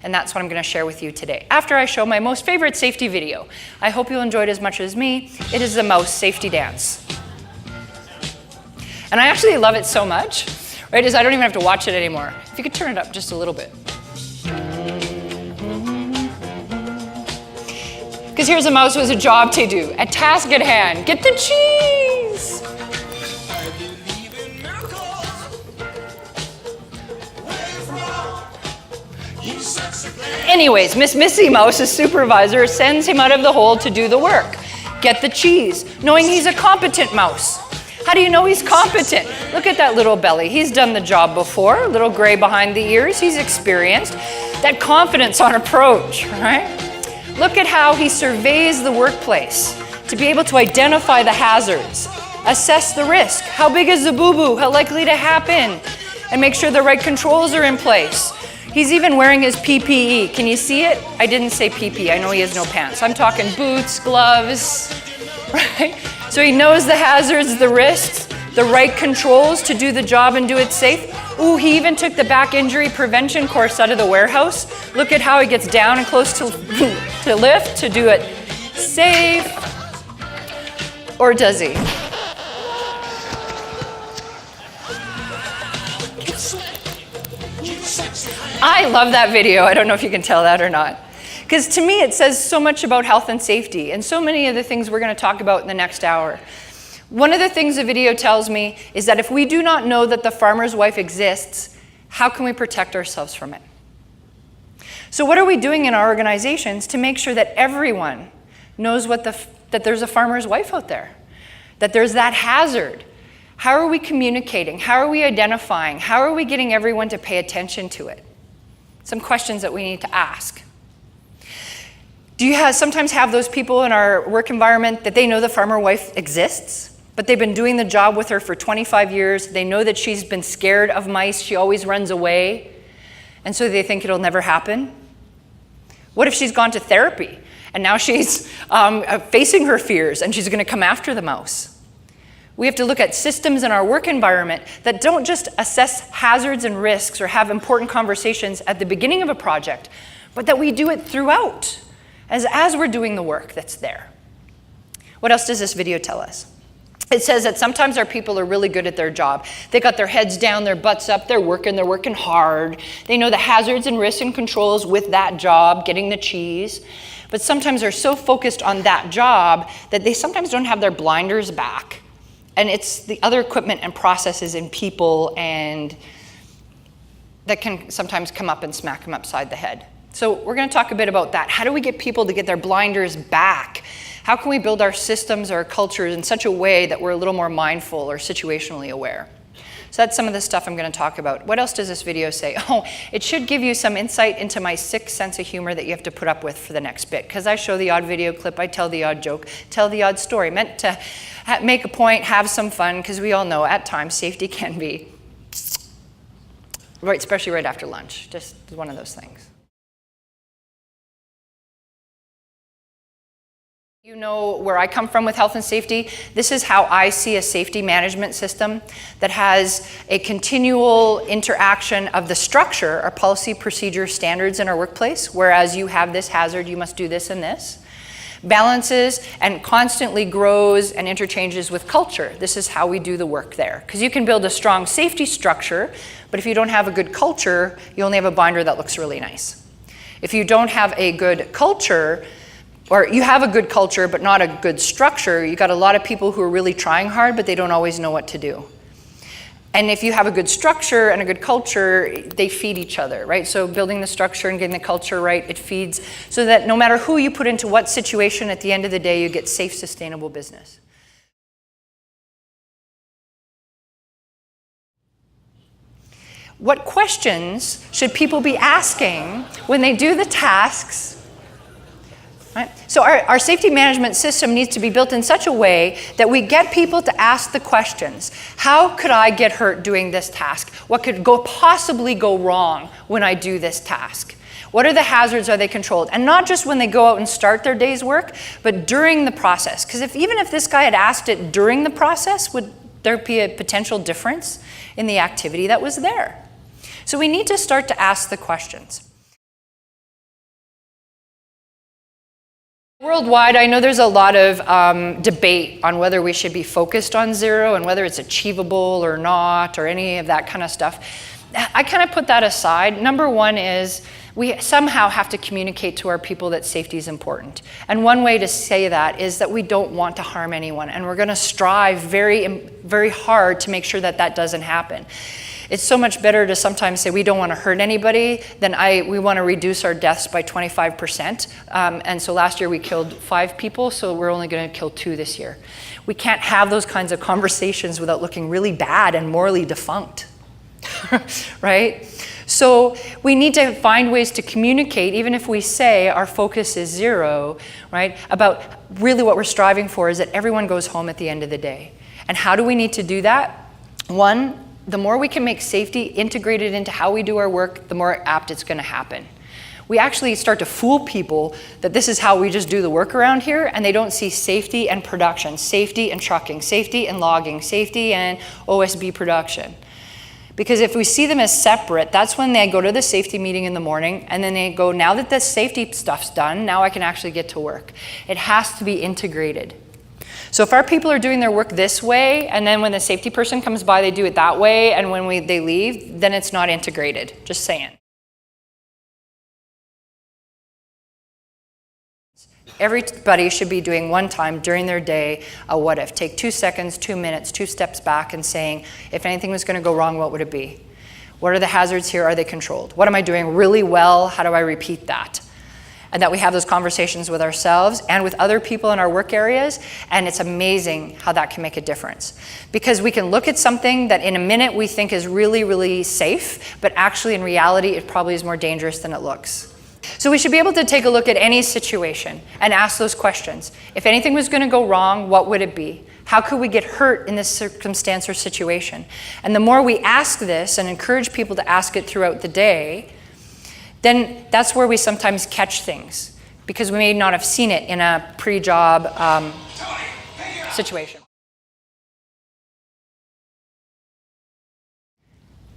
And that's what I'm going to share with you today, after I show my most favorite safety video. I hope you'll enjoy it as much as me. It is the mouse safety dance. And I actually love it so much, right, is I don't even have to watch it anymore. If you could turn it up just a little bit. Because here's a mouse with a job to do, a task at hand. Get the cheese! Anyways, Miss Missy Mouse's supervisor sends him out of the hole to do the work. Get the cheese, knowing he's a competent mouse. How do you know he's competent? Look at that little belly. He's done the job before, a little gray behind the ears. He's experienced. That confidence on approach, right? Look at how he surveys the workplace to be able to identify the hazards, assess the risk. How big is the boo-boo? How likely to happen? And make sure the right controls are in place. He's even wearing his PPE. Can you see it? I didn't say PP. I know he has no pants. I'm talking boots, gloves, right? So he knows the hazards, the risks, the right controls to do the job and do it safe. Ooh, he even took the back injury prevention course out of the warehouse. Look at how he gets down and close to lift to do it safe. Or does he? I love that video. I don't know if you can tell that or not. Because to me, it says so much about health and safety and so many of the things we're going to talk about in the next hour. One of the things the video tells me is that if we do not know that the farmer's wife exists, how can we protect ourselves from it? So what are we doing in our organizations to make sure that everyone knows that there's a farmer's wife out there, that there's that hazard? How are we communicating? How are we identifying? How are we getting everyone to pay attention to it? Some questions that we need to ask. Do you sometimes have those people in our work environment that they know the farmer wife exists, but they've been doing the job with her for 25 years. They know that she's been scared of mice. She always runs away. And so they think it'll never happen. What if she's gone to therapy and now she's facing her fears and she's going to come after the mouse? We have to look at systems in our work environment that don't just assess hazards and risks or have important conversations at the beginning of a project, but that we do it throughout as we're doing the work that's there. What else does this video tell us? It says that sometimes our people are really good at their job. They got their heads down, their butts up, they're working hard. They know the hazards and risks and controls with that job, getting the cheese. But sometimes they're so focused on that job that they sometimes don't have their blinders back. And it's the other equipment and processes and people and that can sometimes come up and smack them upside the head. So we're going to talk a bit about that. How do we get people to get their blinders back? How can we build our systems, our cultures in such a way that we're a little more mindful or situationally aware? So that's some of the stuff I'm going to talk about. What else does this video say? Oh, it should give you some insight into my sick sense of humor that you have to put up with for the next bit. Because I show the odd video clip, I tell the odd joke, tell the odd story. Meant to make a point, have some fun, because we all know at times safety can be, right, especially right after lunch. Just one of those things. You know where I come from with health and safety. This is how I see a safety management system that has a continual interaction of the structure, our policy, procedure, standards in our workplace, whereas you have this hazard, you must do this and this. Balances and constantly grows and interchanges with culture. This is how we do the work there. Because you can build a strong safety structure, but if you don't have a good culture, you only have a binder that looks really nice. If you don't have a good culture, or you have a good culture but not a good structure, you got a lot of people who are really trying hard but they don't always know what to do. And if you have a good structure and a good culture, they feed each other, right? So building the structure and getting the culture right, it feeds so that no matter who you put into what situation, at the end of the day, you get safe, sustainable business. What questions should people be asking when they do the tasks? Right? So our safety management system needs to be built in such a way that we get people to ask the questions. How could I get hurt doing this task? What could possibly go wrong when I do this task? What are the hazards? Are they controlled? And not just when they go out and start their day's work, but during the process. Because even if this guy had asked it during the process, would there be a potential difference in the activity that was there? So we need to start to ask the questions. Worldwide, I know there's a lot of debate on whether we should be focused on zero and whether it's achievable or not or any of that kind of stuff. I kind of put that aside. Number one is we somehow have to communicate to our people that safety is important. And one way to say that is that we don't want to harm anyone, and we're going to strive very, very hard to make sure that that doesn't happen. It's so much better to sometimes say we don't want to hurt anybody than we want to reduce our deaths by 25%. And so last year we killed 5 people, so we're only going to kill 2 this year. We can't have those kinds of conversations without looking really bad and morally defunct, right? So we need to find ways to communicate, even if we say our focus is zero, right? About really what we're striving for is that everyone goes home at the end of the day. And how do we need to do that? One, the more we can make safety integrated into how we do our work, the more apt it's going to happen. We actually start to fool people that this is how we just do the work around here, and they don't see safety and production, safety and trucking, safety and logging, safety and OSB production. Because if we see them as separate, that's when they go to the safety meeting in the morning, and then they go, now that the safety stuff's done, now I can actually get to work. It has to be integrated. So if our people are doing their work this way, and then when the safety person comes by, they do it that way, and when they leave, then it's not integrated. Just saying. Everybody should be doing one time during their day a what if. Take 2 seconds, 2 minutes, 2 steps back and saying, if anything was going to go wrong, what would it be? What are the hazards here? Are they controlled? What am I doing really well? How do I repeat that? And that we have those conversations with ourselves and with other people in our work areas, and it's amazing how that can make a difference. Because we can look at something that in a minute we think is really, really safe, but actually in reality it probably is more dangerous than it looks. So we should be able to take a look at any situation and ask those questions. If anything was going to go wrong, what would it be? How could we get hurt in this circumstance or situation? And the more we ask this and encourage people to ask it throughout the day, then that's where we sometimes catch things, because we may not have seen it in a pre-job situation.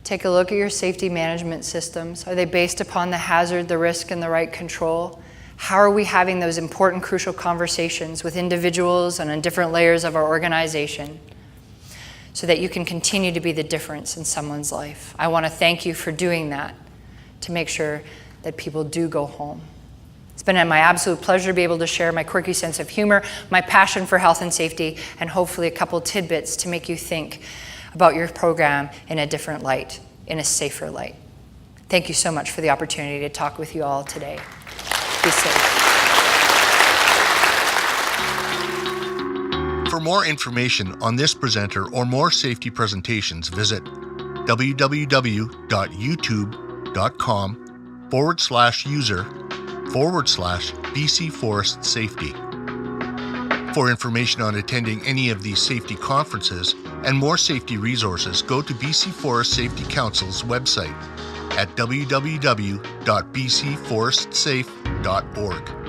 Take a look at your safety management systems. Are they based upon the hazard, the risk, and the right control? How are we having those important, crucial conversations with individuals and on different layers of our organization so that you can continue to be the difference in someone's life? I want to thank you for doing that, to make sure that people do go home. It's been my absolute pleasure to be able to share my quirky sense of humor, my passion for health and safety, and hopefully a couple tidbits to make you think about your program in a different light, in a safer light. Thank you so much for the opportunity to talk with you all today. Be safe. For more information on this presenter or more safety presentations, visit www.youtube.com/user/BC Forest Safety. For information on attending any of these safety conferences and more safety resources, go to BC Forest Safety Council's website at www.bcforestsafe.org.